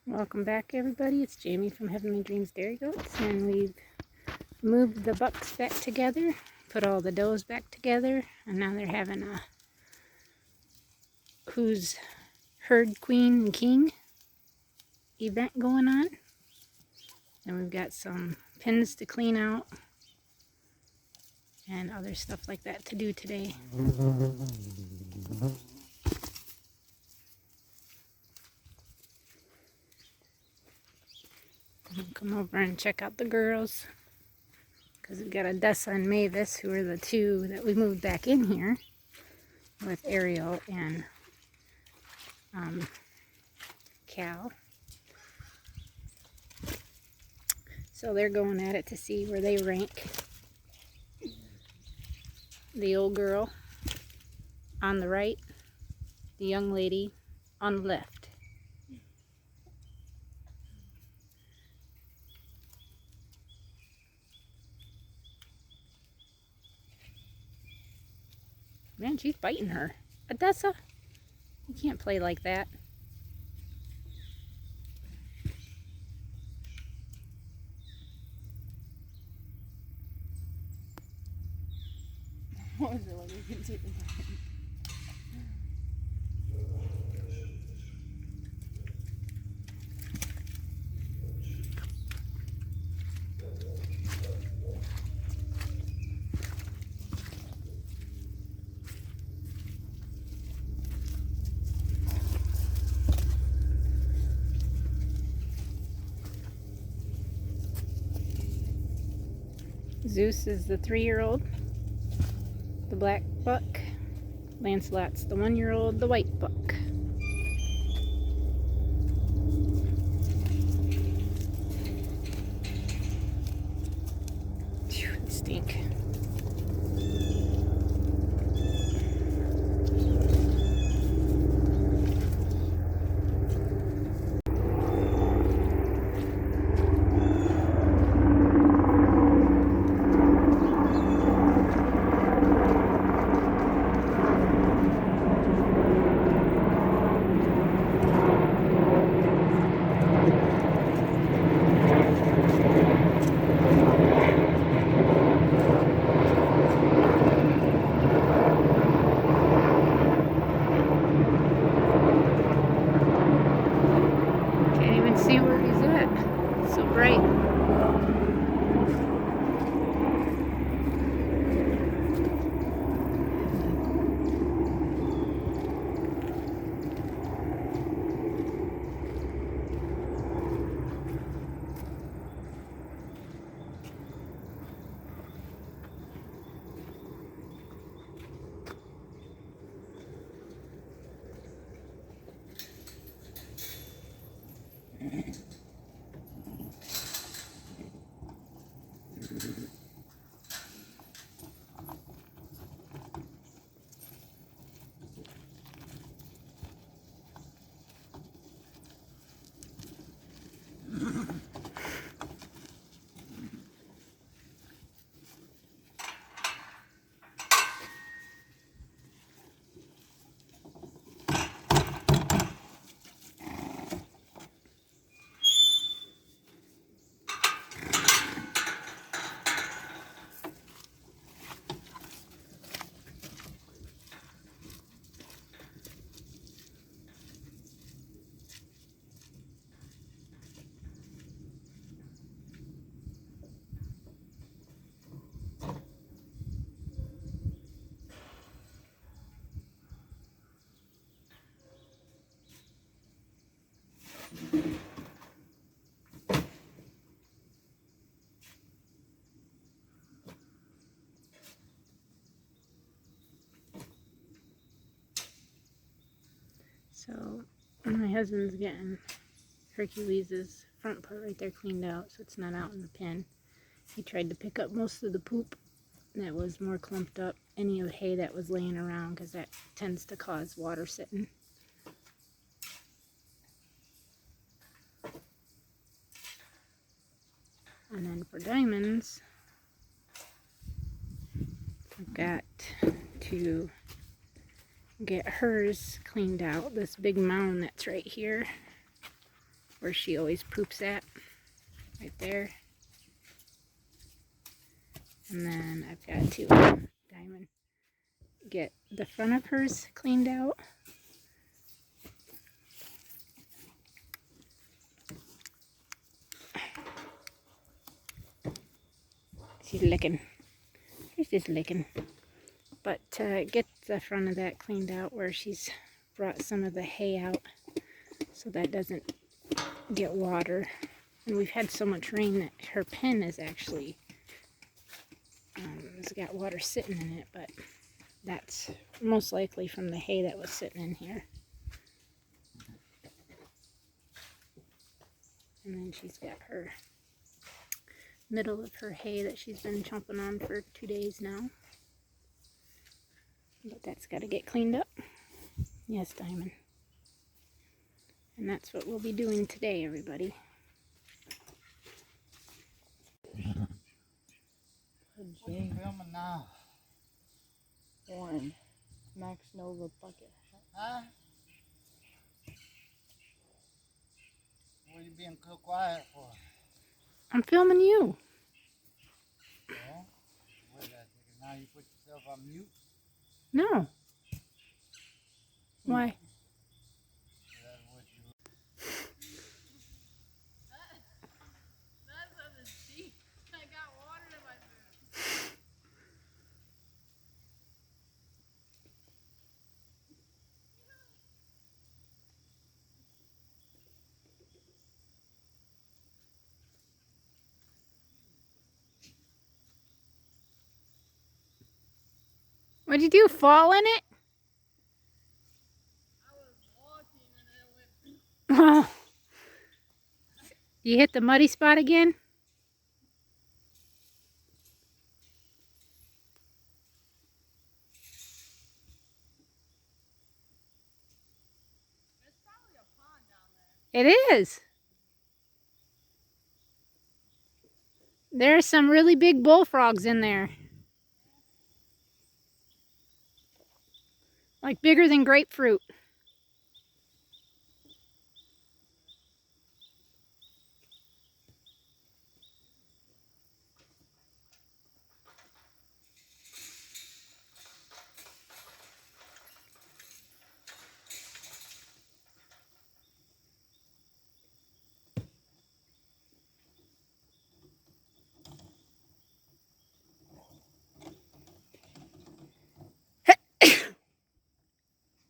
Welcome back, everybody. It's Jamie from Heavenly Dreams Dairy Goats, and we've moved the bucks back together, put all the does back together, and now they're having a who's herd queen and king event going on. And we've got some pins to clean out and other stuff like that to do today. Come over and check out the girls, because we've got Odessa and Mavis, who are the two that we moved back in here with Ariel and Cal. So they're going at it to see where they rank. The old girl on the right, the young lady on the left. Man, she's biting her. Odessa, you can't play like that. What was it like? You can see the Zeus is the 3-year-old, the black buck. Lancelot's the 1-year-old, the white buck. Phew, they stink. See where he's at. It's so bright. So my husband's getting Hercules' front part right there cleaned out, so it's not out in the pen. He tried to pick up most of the poop that was more clumped up, any of the hay that was laying around, because that tends to cause water sitting. And then for Diamonds, I've got to get hers cleaned out. This big mound that's right here where she always poops at, right there. And then I've got to Diamond get the front of hers cleaned out. She's licking. She's just licking. But get the front of that cleaned out where she's brought some of the hay out so that doesn't get water. And we've had so much rain that her pen is actually it's got water sitting in it, but that's most likely from the hay that was sitting in here. And then she's got her middle of her hay that she's been chomping on for 2 days now. But that's got to get cleaned up. Yes, Diamond. And that's what we'll be doing today, everybody. What you filming now? One Max Nova bucket. Huh? What are you being so quiet for? I'm filming you. Yeah? Wait a second. Now you put yourself on mute? No. Why? That's what you... That's on the sheet. I got water in my food. What'd you do? Fall in it? I was walking and I went. Oh. You hit the muddy spot again? There's probably a pond down there. It is. There's some really big bullfrogs in there. Like bigger than grapefruit.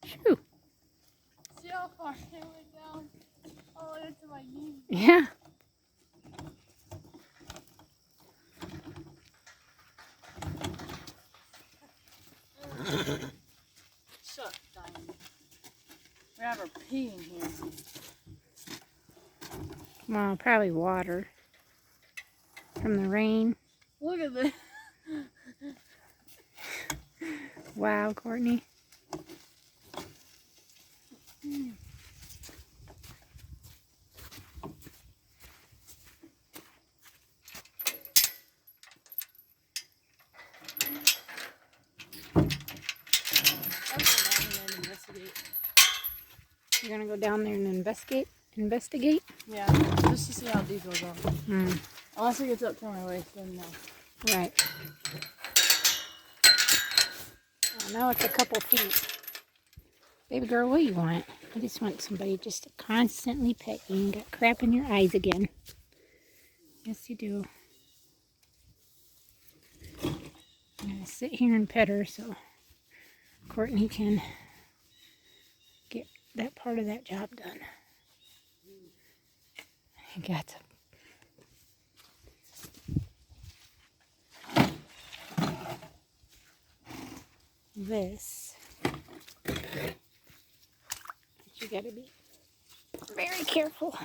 Shoo. See how far it went down? All the way to my knees. Yeah. Shut, Diamond. We have her pee in here. Well, probably water from the rain. Look at this. Wow, Courtney. You're gonna go down there and investigate? Investigate? Yeah, just to see how deep it'll go. Unless it gets up to my waist, then no. Right. Oh, now it's a couple feet. Baby girl, what do you want? I just want somebody just to constantly pet you and got crap in your eyes again. Yes, you do. I'm gonna sit here and pet her so Courtney can get that part of that job done. I got this. But you gotta be very careful.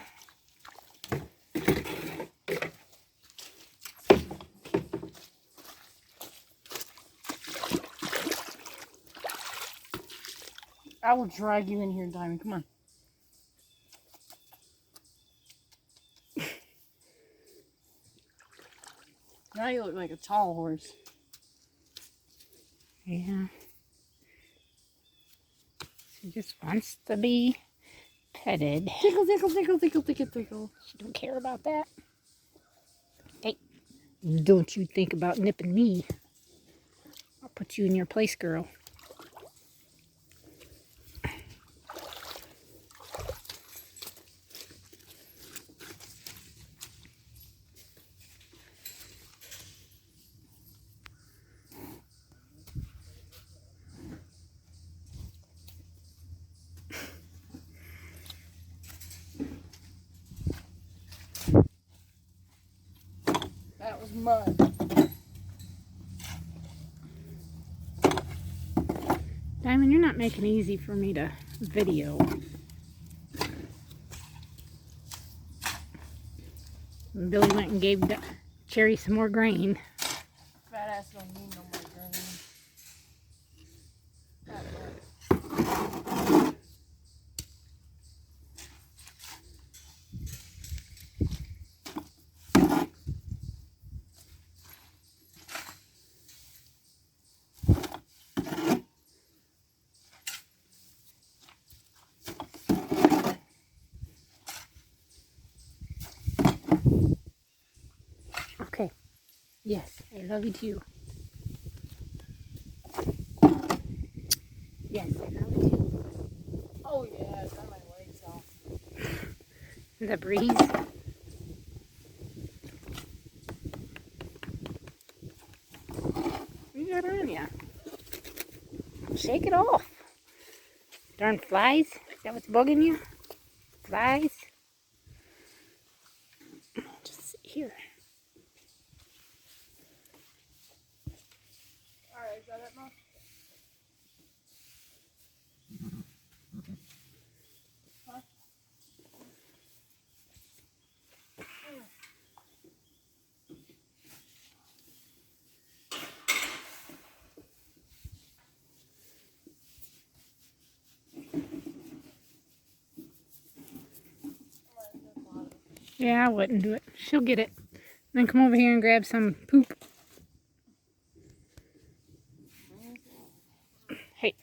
I will drag you in here, Diamond. Come on. Now you look like a tall horse. Yeah. She just wants to be petted. Tickle, tickle, tickle, tickle, tickle, tickle. She don't care about that. Hey, don't you think about nipping me. I'll put you in your place, girl. That was mud. Diamond, you're not making it easy for me to video. Billy went and gave Cherry some more grain. Fat ass don't need no more grain. Okay. Yes, I love you too. Yes, I love you too. Oh yeah, got my legs off. The breeze. You got on ya. Shake it off. Darn flies. Is that what's bugging you? Flies. Just sit here. Alright, is that it, Mom? Huh? Yeah, I wouldn't do it. She'll get it. Then come over here and grab some poop. Hey.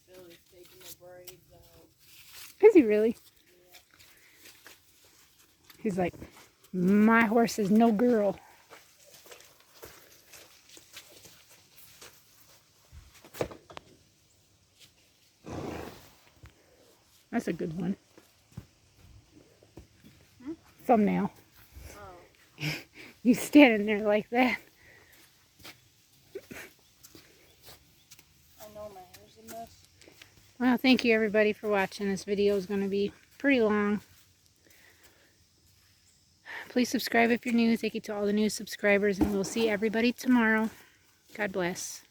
Billy's taking the braids out. Is he really? He's like, my horse is no girl. That's a good one. Hmm? Thumbnail. Oh. You standing there like that. I know my hair's a mess. Well, thank you everybody for watching. This video is going to be pretty long. Please subscribe if you're new. Thank you to all the new subscribers, and we'll see everybody tomorrow. God bless.